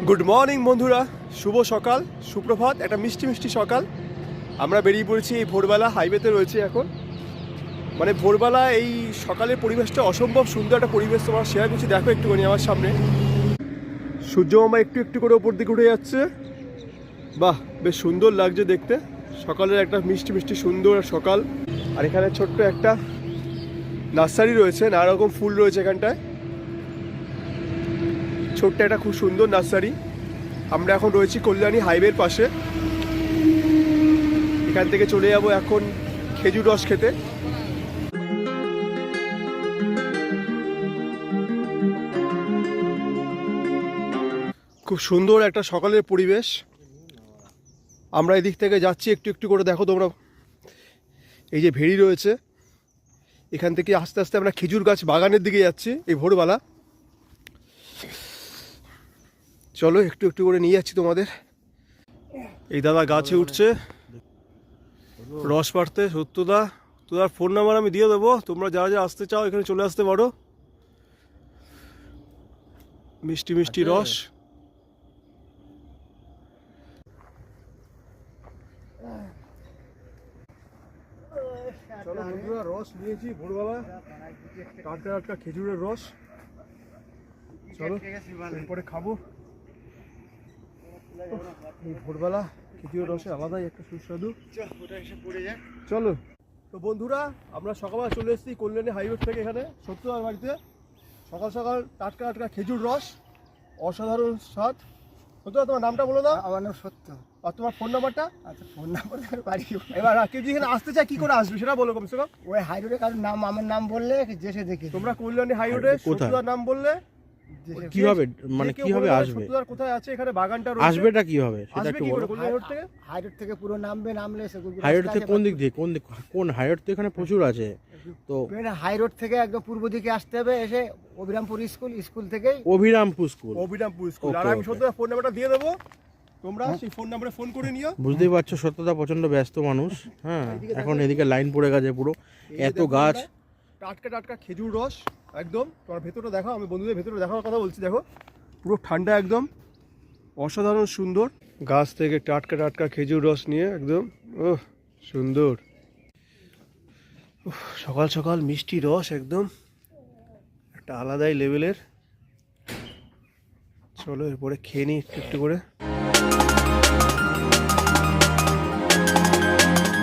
Good morning বন্ধুরা, শুভ সকাল, সুপ্রভাত। একটা মিষ্টি মিষ্টি সকাল। আমরা বেরিয়ে পড়েছি এই ভোরবেলা, হাইওয়েতে রয়েছে এখন। মানে ভোরবেলা এই সকালের পরিবেশটা অসম্ভব সুন্দর একটা পরিবেশ, তোমরা শেয়ার করছি। দেখো একটুখানি আমার সামনে সূর্যমামা একটু একটু করে ওপর দিকে উঠে যাচ্ছে। বাহ, বেশ সুন্দর লাগছে দেখতে। সকালের একটা মিষ্টি মিষ্টি সুন্দর সকাল। আর এখানে ছোট্ট একটা নার্সারি রয়েছে, নানা রকম ফুল রয়েছে এখানটায়। ছোট্ট একটা খুব সুন্দর নার্সারি। আমরা এখন রয়েছি কল্যাণী হাইওয়ের পাশে। এখান থেকে চলে যাব এখন খেজুর রস খেতে। খুব সুন্দর একটা সকালের পরিবেশ। আমরা এদিক থেকে যাচ্ছি একটু একটু করে। দেখো তোমরা, এই যে ভেড়ি রয়েছে, এখান থেকে আস্তে আস্তে আমরা খেজুর গাছ বাগানের দিকে যাচ্ছি এই ভোরবেলা। চলো একটু একটু করে নিয়ে যাচ্ছি তোমাদের। এই দাদা গাছে উঠছে রস পাড়তে। সত্যদা, তোদার ফোন নাম্বার আমি দিয়ে দেবো, তোমরা যারা যারা আসতে চাও এখানে চলে আসতে পারো। মিষ্টি মিষ্টি রস। চলো বন্ধুরা, রস নিয়েছি ভোরবেলা, টাটকা টাটকা খেজুরের রস। চলো এরপরে খাবো। এই ভোরবেলা খেজুরের রসে আলাদাই একটা সুস্বাদু। চলো তো বন্ধুরা, আমরা সকালবেলা চলে এসেছি কল্যাণী হাইওয়ে থেকে এখানে সত্যদার বাড়িতে। সকাল সকাল টাটকা টাটকা খেজুর রস, অসাধারণ স্বাদ। সত্যদা, তোমার নামটা বলো না। আমার নাম সত্য। আর তোমার ফোন নাম্বারটা? আচ্ছা, ফোন নাম্বার বাড়ি। এবার কেউ যদি এখানে আসতে চায় কি করে আসবে সেটা বলো কমসে কম। ওই হাইরোডে কারোর নাম, আমার নাম বললে যেসে দেখে। তোমরা কল্যাণী হাইওয়ে সত্যদার নাম বললে কিভাবে, মানে কিভাবে আসবে? সত্যদার কোথায় আছে এখানে বাগানটা রয়েছে, আসবেটা কিভাবে সেটা আসবে একটু কি করে? বলো। কল্যাণী হাইওয়ে থেকে হাইরোড থেকে পুরো নামবে, নামলে হাইরোড থেকে কোন দিক দিয়ে, কোন হাইরোড তো এখানে প্রচুর আছে তো। হাইরোড থেকে একদম পূর্ব দিকে আসতে হবে, এসে অভিরামপুর স্কুল থেকেই। Abhirampur school. Abhirampur school. Okay, আর আমি okay. সত্যদার ফোন নাম্বারটা দিয়ে দেবো, তোমরা সেই ফোন নাম্বারে ফোন করে নিও। বুঝতেই পারছো সত্যতা প্রচন্ড ব্যস্ত মানুষ। হ্যাঁ, এখন এদিকে লাইন পড়ে গেছে পুরো, এই যে এত দেখো গাছ। তোমরা, টাটকা টাটকা খেজুর রস একদম। তোমার ভেতরটা দেখো, আমি বন্ধুদের ভেতরে দেখার কথা বলছি। দেখো পুরো ঠান্ডা একদম, অসাধারণ সুন্দর। গাছ থেকে টাটকা টাটকা খেজুর রস নিয়ে একদম ওহ সুন্দর। সকাল সকাল মিষ্টি রস একদম একটা আলাদাই লেভেলের। চলো এরপরে খেয়ে নিই একটু একটু করে।